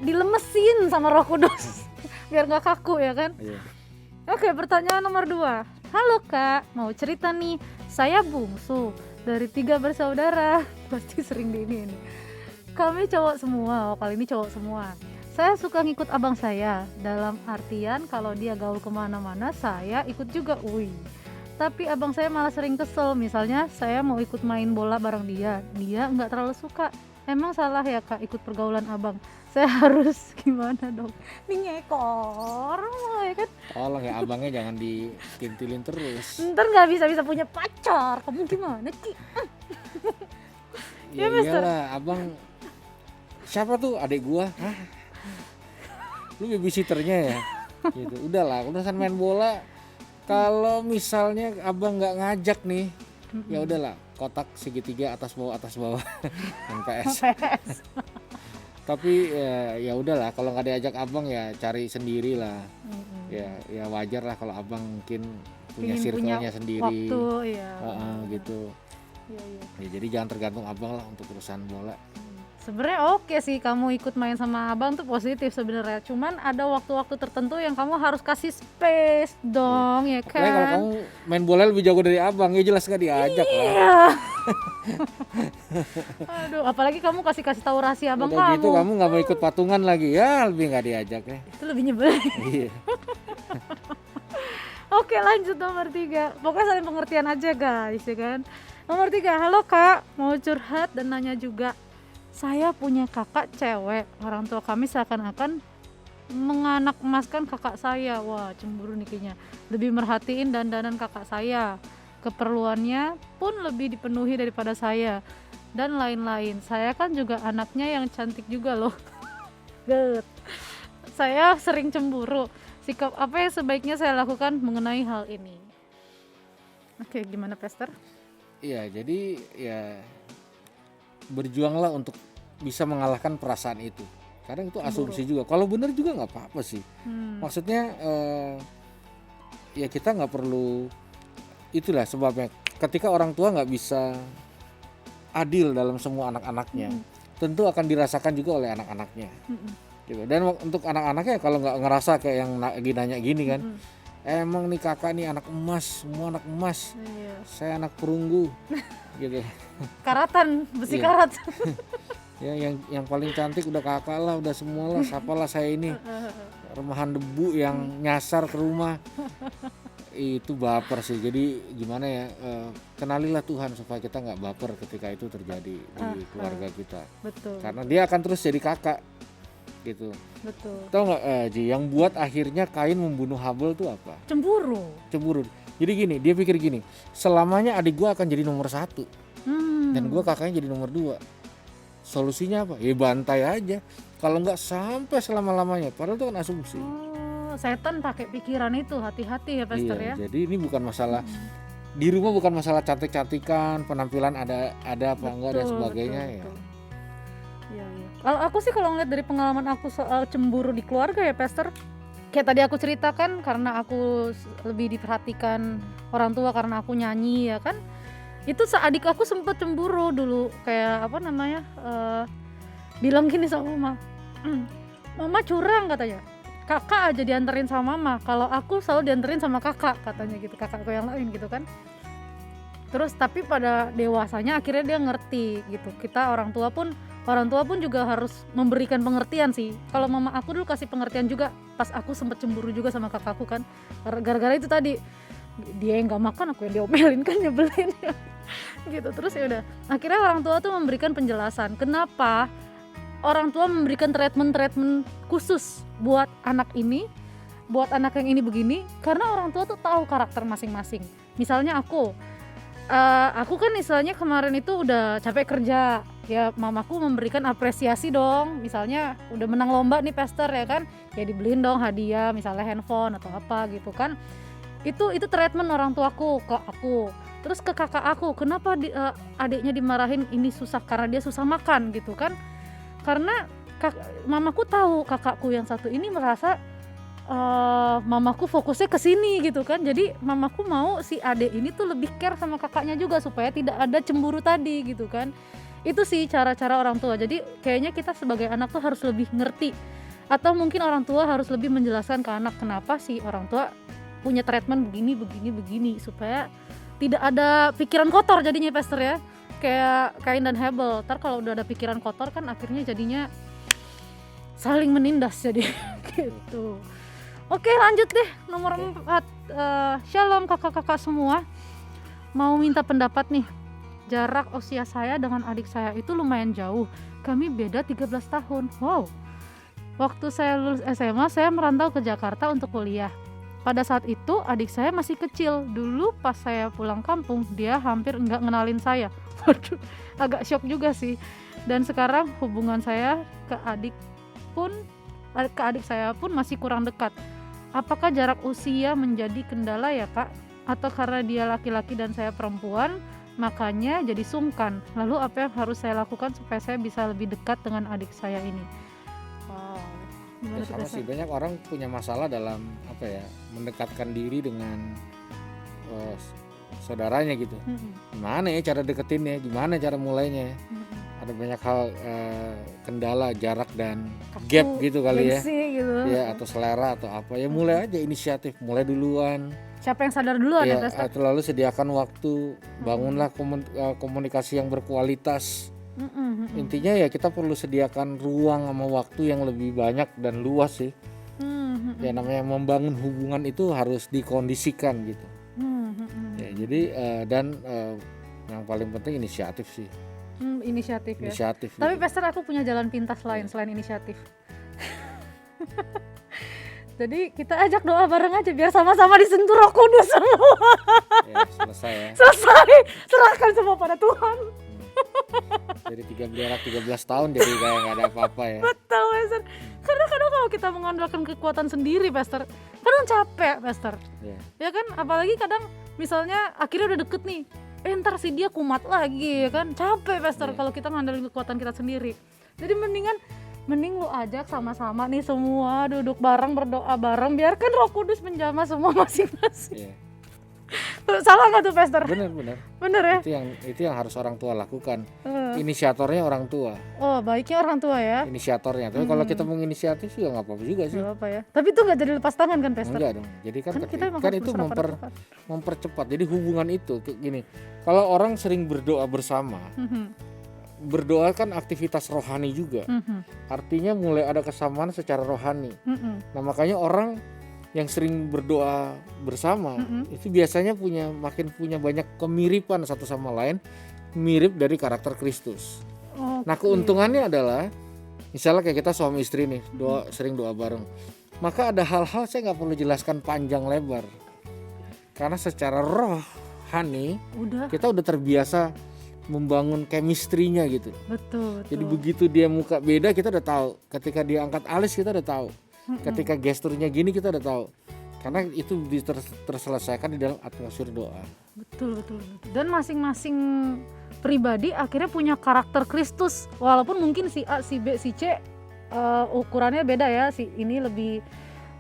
dilemesin sama Roh Kudus. Biar nggak kaku ya kan. Iya. Oke, pertanyaan nomor 2. Halo Kak, mau cerita nih. Saya bungsu dari 3 bersaudara. Pasti sering di ini. Kami cowok semua, kali ini cowok semua. Saya suka ngikut abang saya. Dalam artian kalau dia gaul kemana-mana, saya ikut juga. Tapi abang saya malah sering kesel. Misalnya saya mau ikut main bola bareng dia nggak terlalu suka. Emang salah ya Kak ikut pergaulan abang? Saya harus gimana dong? Ini ngekor ya kan? Tolong ya abangnya jangan dikintilin terus. Ntar nggak bisa punya pacar. Kamu gimana Ki? Ya iyalah, abang siapa tuh adik gua? Hah? Lu babysitternya ya? Gitu. Udahlah, urusan main bola. Kalau misalnya abang nggak ngajak nih, ya udahlah, kotak segitiga atas bawah NPS. Tapi ya udahlah, kalau nggak diajak abang ya cari sendiri lah. Ya wajar lah kalau abang mungkin punya circle-nya sendiri. Waktu, ya. Gitu. Ya, jadi jangan tergantung abang lah untuk urusan bola. Sebenarnya oke sih kamu ikut main sama abang tuh positif sebenarnya. Cuman ada waktu-waktu tertentu yang kamu harus kasih space dong, ya kan? Kalau kamu main bola lebih jago dari abang, ya jelas gak diajak lah. Iya. Aduh, apalagi kamu kasih tahu rahasia abang udah kamu. Gitu kamu nggak mau ikut patungan lagi, ya lebih nggak diajak ya. Itu lebih nyebelin. Iya. Oke, lanjut nomor 3. Pokoknya saling pengertian aja guys, ya kan? Nomor 3, halo Kak, mau curhat dan nanya juga. Saya punya kakak cewek, orang tua kami seakan-akan menganak emaskan kakak saya. Wah, cemburu nih kayaknya. Lebih merhatiin dandanan kakak saya. Keperluannya pun lebih dipenuhi daripada saya. Dan lain-lain. Saya kan juga anaknya yang cantik juga loh. Get. Saya sering cemburu. Sikap apa yang sebaiknya saya lakukan mengenai hal ini? Oke, gimana Pester? Iya, jadi ya berjuanglah untuk bisa mengalahkan perasaan itu. Kadang itu asumsi juga. Kalau benar juga nggak apa-apa sih. Maksudnya ya kita nggak perlu, itulah sebabnya ketika orang tua nggak bisa adil dalam semua anak-anaknya, tentu akan dirasakan juga oleh anak-anaknya. Gitu. Dan untuk anak-anaknya kalau nggak ngerasa kayak yang lagi nanya gini kan, emang nih kakak nih anak emas, semua anak emas, saya anak perunggu, gitu. Karatan, besi Iya. karat. Ya yang paling cantik udah kakak lah, udah semualah, siapalah saya ini remahan debu yang nyasar ke rumah. Itu baper sih. Jadi gimana ya, kenalilah Tuhan supaya kita nggak baper ketika itu terjadi di keluarga kita. Betul. Karena dia akan terus jadi kakak gitu. Betul. Tahu nggak Ji, yang buat akhirnya Kain membunuh Habel tuh apa? Cemburu. Jadi gini, dia pikir gini, selamanya adik gua akan jadi nomor 1 dan gua kakaknya jadi nomor 2. Solusinya apa? Ya bantai aja. Kalau nggak sampai selama-lamanya. Padahal itu kan asumsi. Oh, setan pakai pikiran itu, hati-hati ya Pastor Iya, ya. jadi ini bukan masalah di rumah, bukan masalah cantik-cantikan, penampilan ada apa enggak dan sebagainya ya. Iya. Kalau aku sih kalau ngeliat dari pengalaman aku soal cemburu di keluarga ya Pastor, kayak tadi aku ceritakan karena aku lebih diperhatikan orang tua karena aku nyanyi ya kan. Itu adik aku sempat cemburu dulu, kayak apa namanya, bilang gini sama mama, mama curang katanya, kakak aja dianterin sama mama, kalau aku selalu dianterin sama kakak katanya gitu, kakakku yang lain gitu kan. Terus tapi pada dewasanya akhirnya dia ngerti gitu, kita orang tua pun juga harus memberikan pengertian sih. Kalau mama aku dulu kasih pengertian juga pas aku sempet cemburu juga sama kakakku kan, gara-gara itu tadi, dia yang nggak makan aku yang diomelin kan, nyebelin gitu. Terus ya udah akhirnya orang tua tuh memberikan penjelasan kenapa orang tua memberikan treatment khusus buat anak ini, buat anak yang ini begini, karena orang tua tuh tahu karakter masing-masing. Misalnya aku kan istilahnya kemarin itu udah capek kerja ya, mamaku memberikan apresiasi dong, misalnya udah menang lomba nih Pastor ya kan, ya dibeliin dong hadiah, misalnya handphone atau apa gitu kan. Itu treatment orang tuaku ke aku. Terus ke kakak aku, kenapa adiknya dimarahin ini susah, karena dia susah makan gitu kan. Karena mamaku tahu kakakku yang satu ini merasa mamaku fokusnya ke sini gitu kan. Jadi mamaku mau si adik ini tuh lebih care sama kakaknya juga supaya tidak ada cemburu tadi gitu kan. Itu sih cara-cara orang tua. Jadi kayaknya kita sebagai anak tuh harus lebih ngerti, atau mungkin orang tua harus lebih menjelaskan ke anak kenapa sih orang tua punya treatment begini supaya tidak ada pikiran kotor jadinya Pastor ya, kayak Kain dan Habel. Ntar kalau udah ada pikiran kotor kan akhirnya jadinya saling menindas jadi gitu. Oke, lanjut deh nomor 4. Shalom kakak-kakak semua, mau minta pendapat nih. Jarak usia saya dengan adik saya itu lumayan jauh, kami beda 13 tahun. Wow. Waktu saya lulus SMA saya merantau ke Jakarta untuk kuliah. Pada saat itu adik saya masih kecil. Dulu pas saya pulang kampung dia hampir enggak ngenalin saya. Waduh, agak shock juga sih. Dan sekarang hubungan saya ke adik saya pun masih kurang dekat. Apakah jarak usia menjadi kendala ya Kak? Atau karena dia laki-laki dan saya perempuan makanya jadi sungkan? Lalu apa yang harus saya lakukan supaya saya bisa lebih dekat dengan adik saya ini? Wow. Ya sama sih, banyak orang punya masalah dalam apa ya, mendekatkan diri dengan saudaranya gitu. Gimana ya cara deketinnya, gimana cara mulainya? Ada banyak hal, kendala, jarak dan gap gitu kali ya. Gitu. Ya atau selera atau apa ya, mulai aja inisiatif, mulai duluan. Siapa yang sadar duluan ya Pastor? Lalu sediakan waktu, bangunlah komunikasi yang berkualitas. Intinya ya kita perlu sediakan ruang sama waktu yang lebih banyak dan luas sih. Ya namanya membangun hubungan itu harus dikondisikan gitu. Ya jadi dan yang paling penting inisiatif sih. Inisiatif ya. Inisiatif. Tapi gitu. Pastor, aku punya jalan pintas lain selain inisiatif. Jadi kita ajak doa bareng aja biar sama-sama disentuh Roh Kudus semua. Ya, selesai ya. Selesai, serahkan semua pada Tuhan. Jadi 13 tahun jadi kayak nggak ada apa-apa ya. Betul, Pastor. Karena kadang kalau kita mengandalkan kekuatan sendiri, Pastor, kadang capek, Pastor. Ya. Ya kan, apalagi kadang misalnya akhirnya udah deket nih, ntar si dia kumat lagi, ya kan, capek, Pastor, kalau kita ngandelin kekuatan kita sendiri. Jadi mending lu ajak sama-sama nih semua duduk bareng, berdoa bareng, biarkan Roh Kudus menjamah semua masing-masing. Iya. Salah nggak tuh, Pastor? Bener ya? Itu yang harus orang tua lakukan. Inisiatornya orang tua. Oh, baiknya orang tua ya. Inisiatornya. Tapi kalau kita menginisiatif juga nggak apa-apa juga sih. Nggak apa ya. Tapi itu nggak jadi lepas tangan kan, Pastor? Enggak dong. Jadi kan kita emang kan harus itu berserah pada Tuhan. mempercepat. Jadi hubungan itu kayak gini. Kalau orang sering berdoa bersama, berdoa kan aktivitas rohani juga. Artinya mulai ada kesamaan secara rohani. Nah, makanya orang yang sering berdoa bersama itu biasanya makin punya banyak kemiripan satu sama lain, mirip dari karakter Kristus. Nah, keuntungannya adalah misalnya kayak kita suami istri nih, sering doa bareng. Maka ada hal-hal saya nggak perlu jelaskan panjang lebar. Karena secara rohani kita udah terbiasa membangun chemistry-nya gitu. Betul. Jadi begitu dia muka beda kita udah tahu. Ketika dia angkat alis kita udah tahu. Ketika gesturnya gini kita udah tahu. Karena itu terselesaikan di dalam atmosfer doa. Betul. Dan masing-masing pribadi akhirnya punya karakter Kristus. Walaupun mungkin si A, si B, si C ukurannya beda ya. Si ini lebih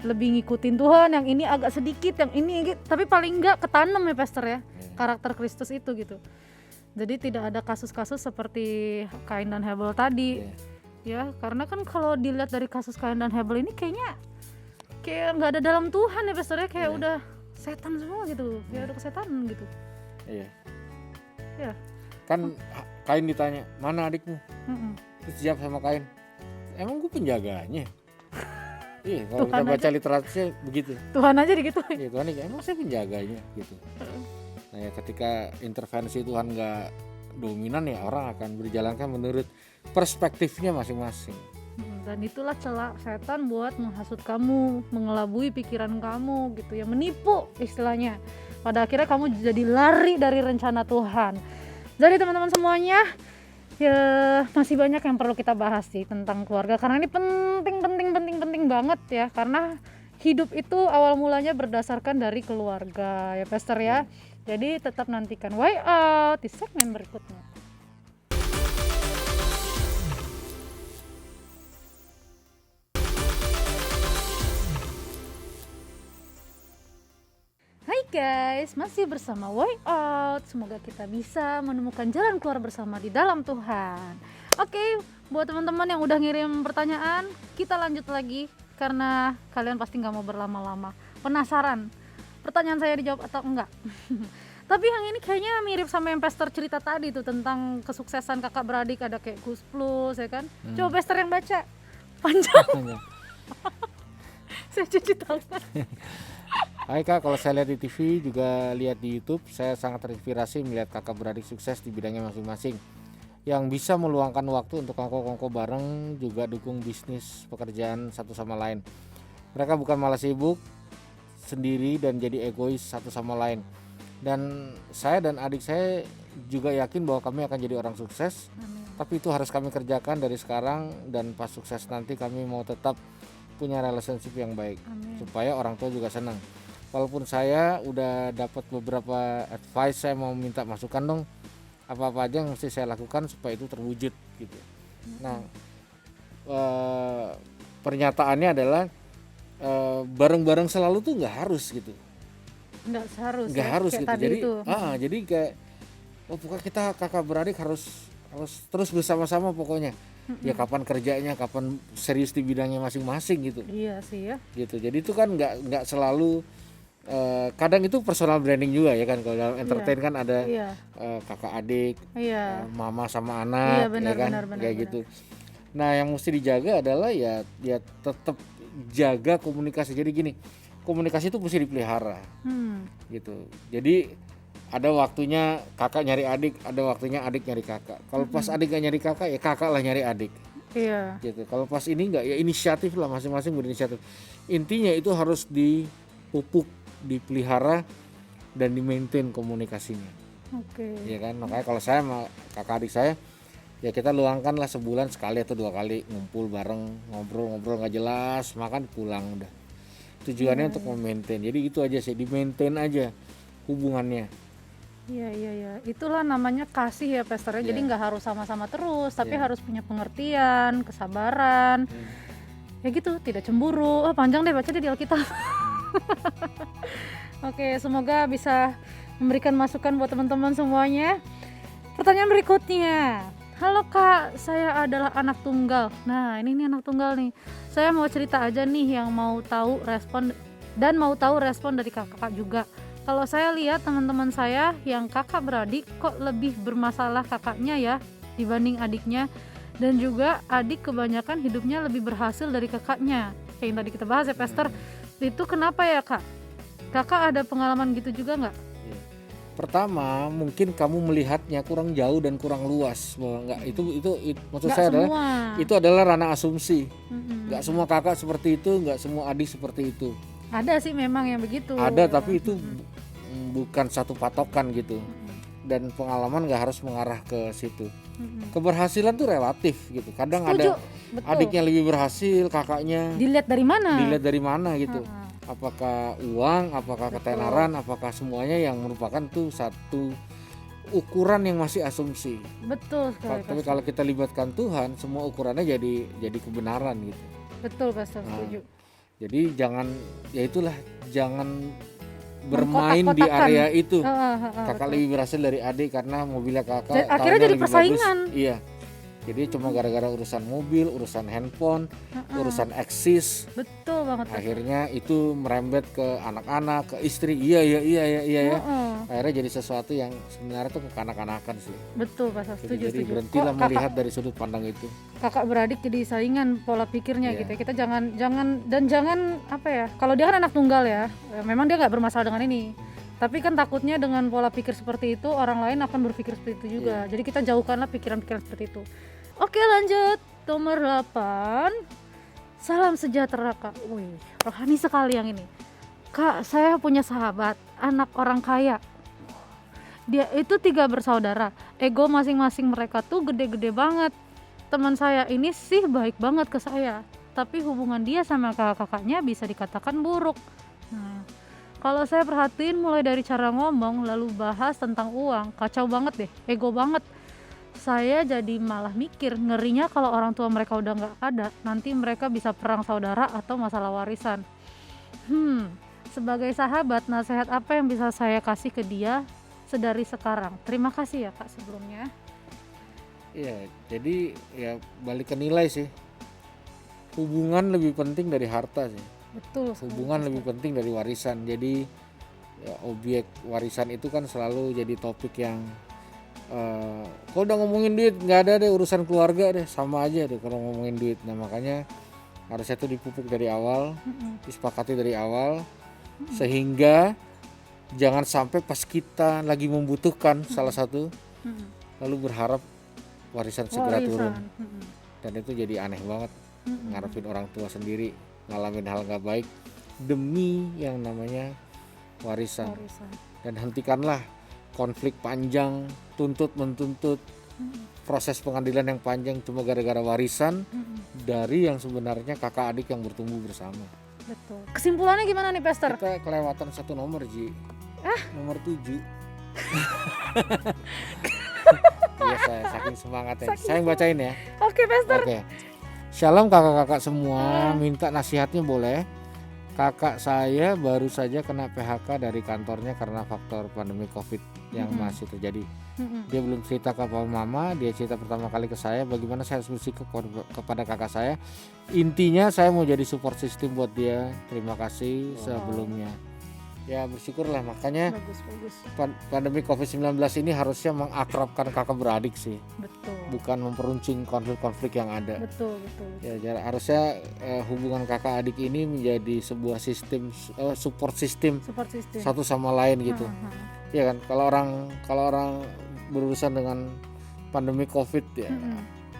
ngikutin Tuhan, yang ini agak sedikit, yang ini tapi paling enggak ketanam ya, Pastor ya. Karakter Kristus itu gitu. Jadi tidak ada kasus-kasus seperti Kain dan Habel tadi. Ya, karena kan kalau dilihat dari kasus Kain dan Habel ini kayak nggak ada dalam Tuhan ya, Pastor ya, kayak udah setan semua gitu, kayak udah kesetanan gitu. Iya. Ya. Kan Kain ditanya, mana adikmu? Terus jawab sama Kain, emang gue penjaganya? Iya, kalau kita baca literaturnya begitu. Tuhan aja digituin. Iya, Tuhan emang saya penjaganya gitu. Nah, ya ketika intervensi Tuhan nggak dominan ya orang akan berjalankan menurut perspektifnya masing-masing. Dan itulah celah setan buat menghasut kamu, mengelabui pikiran kamu gitu ya, menipu istilahnya. Pada akhirnya kamu jadi lari dari rencana Tuhan. Jadi teman-teman semuanya, ya masih banyak yang perlu kita bahas sih tentang keluarga, karena ini penting banget ya, karena hidup itu awal mulanya berdasarkan dari keluarga ya, Pastor ya. Jadi tetap nantikan Way Out di segmen berikutnya. Hai guys, masih bersama Way Out. Semoga kita bisa menemukan jalan keluar bersama di dalam Tuhan. Oke, buat teman-teman yang udah ngirim pertanyaan, kita lanjut lagi karena kalian pasti nggak mau berlama-lama. Penasaran pertanyaan saya dijawab atau enggak? Tapi yang ini kayaknya mirip sama yang Pastor cerita tadi tuh, tentang kesuksesan kakak beradik, ada kayak Gus Plus ya kan. Coba Pastor yang baca panjang. Saya cuci tangan. Hai Kak, kalau saya lihat di TV juga lihat di YouTube, saya sangat terinspirasi melihat kakak beradik sukses di bidangnya masing-masing, yang bisa meluangkan waktu untuk kongko-kongko bareng, juga dukung bisnis pekerjaan satu sama lain. Mereka bukan malah sibuk sendiri dan jadi egois satu sama lain. Dan saya dan adik saya juga yakin bahwa kami akan jadi orang sukses. Amin. Tapi itu harus kami kerjakan dari sekarang, dan pas sukses nanti kami mau tetap punya relationship yang baik. Amin. Supaya orang tua juga senang. Walaupun saya udah dapat beberapa advice, saya mau minta masukan dong, apa-apa aja yang mesti saya lakukan supaya itu terwujud gitu. Nah, pernyataannya adalah bareng-bareng selalu tuh nggak harus gitu. Nggak harus gitu. Jadi kayak pokoknya kita kakak beradik harus terus bersama-sama pokoknya. Ya kapan kerjanya, kapan serius di bidangnya masing-masing gitu. Iya sih ya. Gitu. Jadi itu kan nggak selalu, kadang itu personal branding juga ya kan, kalau dalam entertain kan ada kakak adik, mama sama anak, benar, kayak gitu. Nah yang mesti dijaga adalah ya tetap jaga komunikasi. Jadi gini, komunikasi itu mesti dipelihara, gitu. Jadi ada waktunya kakak nyari adik, ada waktunya adik nyari kakak. Kalau pas adik gak nyari kakak, ya kakak lah nyari adik. Iya. gitu. Kalau pas ini enggak, ya inisiatif lah, masing-masing berinisiatif. Intinya itu harus dipupuk, dipelihara dan di-maintain komunikasinya. Oke. Ya kan, makanya kalau saya sama kakak adik saya ya kita luangkan lah sebulan sekali atau 2 kali ngumpul bareng, ngobrol-ngobrol nggak jelas, makan pulang udah. Tujuannya untuk memaintain. Jadi itu aja sih, di-maintain aja hubungannya. Iya. Itulah namanya kasih ya Pastor ya. Jadi Iya. nggak harus sama-sama terus, tapi Iya. harus punya pengertian, kesabaran. Ya gitu, tidak cemburu. Panjang deh baca di Alkitab. Oke, semoga bisa memberikan masukan buat teman-teman semuanya. Pertanyaan berikutnya. Halo Kak, saya adalah anak tunggal. Nah, ini nih anak tunggal nih. Saya mau cerita aja nih yang mau tahu respon dari kakak juga. Kalau saya lihat teman-teman saya yang kakak beradik kok lebih bermasalah kakaknya ya dibanding adiknya, dan juga adik kebanyakan hidupnya lebih berhasil dari kakaknya. Kayak yang tadi kita bahas ya Pastor. Itu kenapa ya Kak? Kakak ada pengalaman gitu juga nggak? Pertama, mungkin kamu melihatnya kurang jauh dan kurang luas. Bahwa enggak, itu maksud Nggak saya adalah semua. itu adalah ranah asumsi. Mm-mm. Enggak semua kakak seperti itu, enggak semua adik seperti itu. Ada sih memang yang begitu. Ada, tapi itu bukan satu patokan gitu. Dan pengalaman nggak harus mengarah ke situ. Keberhasilan tuh relatif gitu. Kadang Setuju, ada betul. adiknya lebih berhasil, kakaknya Dilihat dari mana? dilihat dari mana gitu. Apakah uang, apakah ketenaran, apakah semuanya, yang merupakan tuh satu ukuran yang masih asumsi. Betul sekali. Tapi Pastor. kalau kita libatkan Tuhan, semua ukurannya jadi kebenaran gitu. Betul Pastor, setuju. Jadi jangan, ya itulah, jangan bermain di Mengkotak-kotakan. area itu. Kakak Betul. lebih berhasil dari adik karena mobilnya kakak Dan akhirnya tahunnya jadi lebih persaingan. bagus. Iya. Jadi cuma gara-gara urusan mobil, urusan handphone, urusan eksis, Betul banget. Pastor. akhirnya itu merembet ke anak-anak, ke istri. Iya ya. Akhirnya jadi sesuatu yang sebenarnya tuh kekanak-kanakan sih. Betul Pastor, setuju. Jadi Kok berhentilah kakak melihat dari sudut pandang itu. kakak beradik jadi saingan pola pikirnya Iya. gitu ya. Kita jangan apa ya, kalau dia kan anak tunggal ya, memang dia nggak bermasalah dengan ini, tapi kan takutnya dengan pola pikir seperti itu orang lain akan berpikir seperti itu juga. Jadi kita jauhkanlah pikiran-pikiran seperti itu. Oke, lanjut nomor 8. Salam sejahtera Kak. Wih, rohani sekali yang ini. Kak, saya punya sahabat anak orang kaya. Dia itu 3 bersaudara. Ego masing-masing mereka tuh gede-gede banget. Teman saya ini sih baik banget ke saya, tapi hubungan dia sama kakak-kakaknya bisa dikatakan buruk. Nah, kalau saya perhatiin mulai dari cara ngomong lalu bahas tentang uang, kacau banget deh, ego banget. Saya jadi malah mikir, ngerinya kalau orang tua mereka udah nggak ada, nanti mereka bisa perang saudara atau masalah warisan. Sebagai sahabat, nasihat apa yang bisa saya kasih ke dia sedari sekarang? Terima kasih ya Kak sebelumnya. Iya, jadi ya balik ke nilai sih. Hubungan lebih penting dari harta sih. Betul sekali, Hubungan Pastor. lebih penting dari warisan. Jadi ya, objek warisan itu kan selalu jadi topik yang kalau udah ngomongin duit nggak ada deh urusan keluarga deh, sama aja deh kalau ngomongin duit. Nah makanya harusnya itu dipupuk dari awal, disepakati dari awal, sehingga jangan sampai pas kita lagi membutuhkan salah satu lalu berharap warisan segera turun. Dan itu jadi aneh banget, ngarepin orang tua sendiri ngalamin hal nggak baik demi yang namanya warisan. Dan hentikanlah konflik panjang, tuntut menuntut, proses pengadilan yang panjang cuma gara-gara warisan dari yang sebenarnya kakak adik yang bertumbuh bersama. Betul. Kesimpulannya gimana nih Pastor? Kita kelewatan satu nomor, Ji. Nomor 7. Iya, saya saking semangatnya. Saya yang bacain ya. Oke Pastor. Oke. Shalom kakak-kakak semua, minta nasihatnya boleh? Kakak saya baru saja kena PHK dari kantornya karena faktor pandemi Covid yang masih terjadi. Dia belum cerita ke papa mama, dia cerita pertama kali ke saya. Bagaimana saya harus bersikap kepada kakak saya? Intinya saya mau jadi support system buat dia. Terima kasih sebelumnya. Ya bersyukurlah, makanya Bagus. pandemi Covid-19 ini harusnya mengakrabkan kakak beradik sih, Betul. bukan memperuncing konflik-konflik yang ada. Betul. Ya, harusnya hubungan kakak adik ini menjadi sebuah sistem support system Support system. satu sama lain gitu. Ya kan, kalau orang berurusan dengan pandemi Covid ya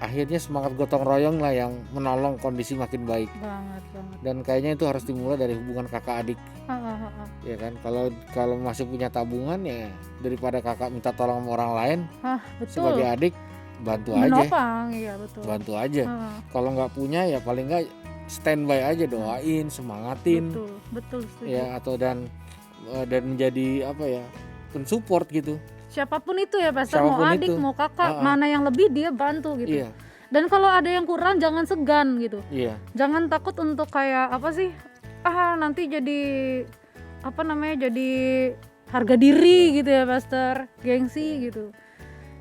akhirnya semangat gotong royong lah yang menolong kondisi makin baik. banget. Dan kayaknya itu harus dimulai dari hubungan kakak adik, Heeh. ya kan. Kalau masih punya tabungan ya daripada kakak minta tolong sama orang lain, Betul. sebagai adik bantu aja, Menopang, iya betul. bantu aja. Heeh, Kalau nggak punya ya paling nggak standby aja, doain, semangatin, betul setuju. ya, atau dan menjadi apa ya, pensupport gitu. Siapapun itu ya Pastor, mau Siapapun adik, itu. mau kakak, Heeh. mana yang lebih dia bantu gitu. Iya, Dan kalau ada yang kurang jangan segan gitu. iya, Jangan takut untuk kayak apa sih? Nanti jadi apa namanya? Jadi harga diri gitu ya Pastor, gengsi gitu.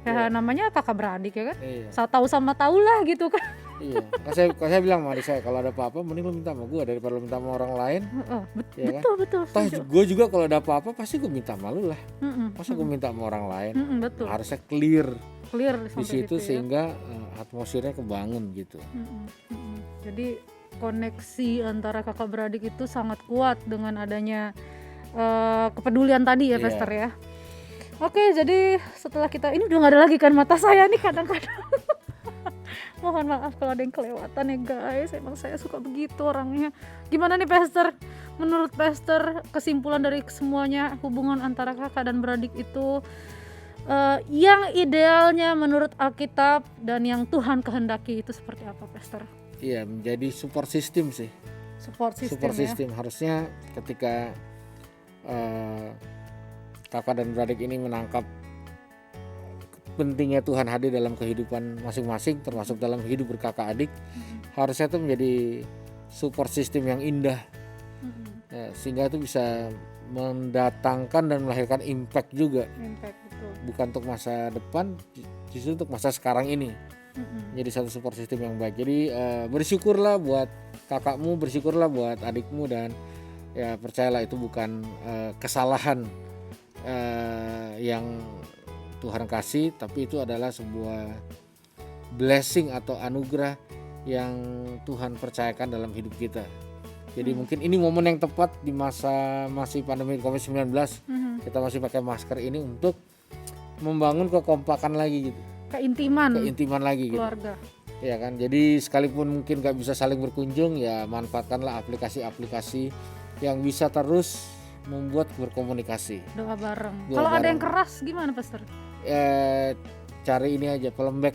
Ya Iya. namanya kakak beradik ya kan? iya, Tahu sama tahu lah gitu kan. iya. Kalau saya bilang sama adik saya, kalau ada apa-apa mending lu minta sama gue daripada lu minta sama orang lain. Heeh, Iya kan? betul Toh setuju. gue juga kalau ada apa-apa pasti gue minta sama lu lah. Mm-mm, Masa gue minta sama orang lain? betul. Harusnya clear Clear di sampai situ situ ya. sehingga atmosfernya kebangun gitu. Jadi koneksi antara kakak beradik itu sangat kuat dengan adanya kepedulian tadi ya Iya. Pastor ya. Oke, jadi setelah kita ini udah nggak ada lagi kan mata saya nih kadang-kadang. Mohon maaf kalau ada yang kelewatan ya guys. Emang saya suka begitu orangnya. Gimana nih Pastor? Menurut Pastor kesimpulan dari semuanya hubungan antara kakak dan beradik itu yang idealnya menurut Alkitab dan yang Tuhan kehendaki itu seperti apa Pastor? Iya, menjadi support system sih. Support system Support ya. system harusnya ketika kakak dan beradik ini menangkap pentingnya Tuhan hadir dalam kehidupan masing-masing, termasuk dalam hidup berkakak adik, harusnya itu menjadi support system yang indah, ya, sehingga itu bisa mendatangkan dan melahirkan impact juga, Impact betul. bukan untuk masa depan, justru untuk masa sekarang ini. Jadi satu support system yang baik. Jadi bersyukurlah buat kakakmu, bersyukurlah buat adikmu, dan ya percayalah itu bukan kesalahan yang Tuhan kasih, tapi itu adalah sebuah blessing atau anugerah yang Tuhan percayakan dalam hidup kita. Jadi mungkin ini momen yang tepat di masa masih pandemi COVID-19, kita masih pakai masker ini untuk membangun kekompakan lagi gitu. Keintiman lagi gitu. Keluarga. Ya kan, jadi sekalipun mungkin gak bisa saling berkunjung, ya manfaatkanlah aplikasi-aplikasi yang bisa terus membuat berkomunikasi. Doa bareng. Doa Kalau ada bareng. yang keras gimana Pastor? Cari ini aja, pelembek.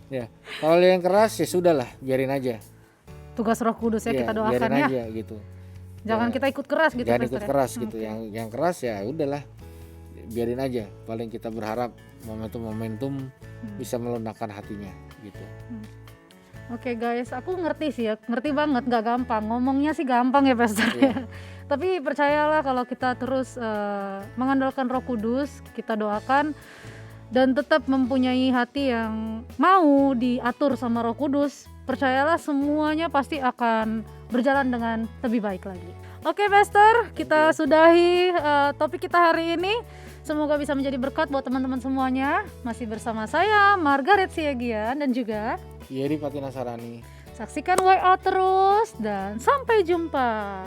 Ya, kalau yang keras ya sudahlah, biarin aja. Tugas Roh Kudus ya, kita doakan biarin ya. aja gitu. Jangan Ya, kita ikut keras gitu jangan Pastor ikut ya. keras gitu. Oke. Yang keras ya udahlah, biarin aja. Paling kita berharap momentum bisa melunakkan hatinya gitu. Oke guys, aku ngerti sih ya, ngerti banget, nggak gampang. Ngomongnya sih gampang ya Pastor Iya. ya. Tapi percayalah kalau kita terus mengandalkan Roh Kudus, kita doakan dan tetap mempunyai hati yang mau diatur sama Roh Kudus, percayalah semuanya pasti akan berjalan dengan lebih baik lagi. Oke Pastor, kita sudahi topik kita hari ini. Semoga bisa menjadi berkat buat teman-teman semuanya. Masih bersama saya Margaret Siagian dan juga Yeri Patina Sarani. saksikan YO terus dan sampai jumpa.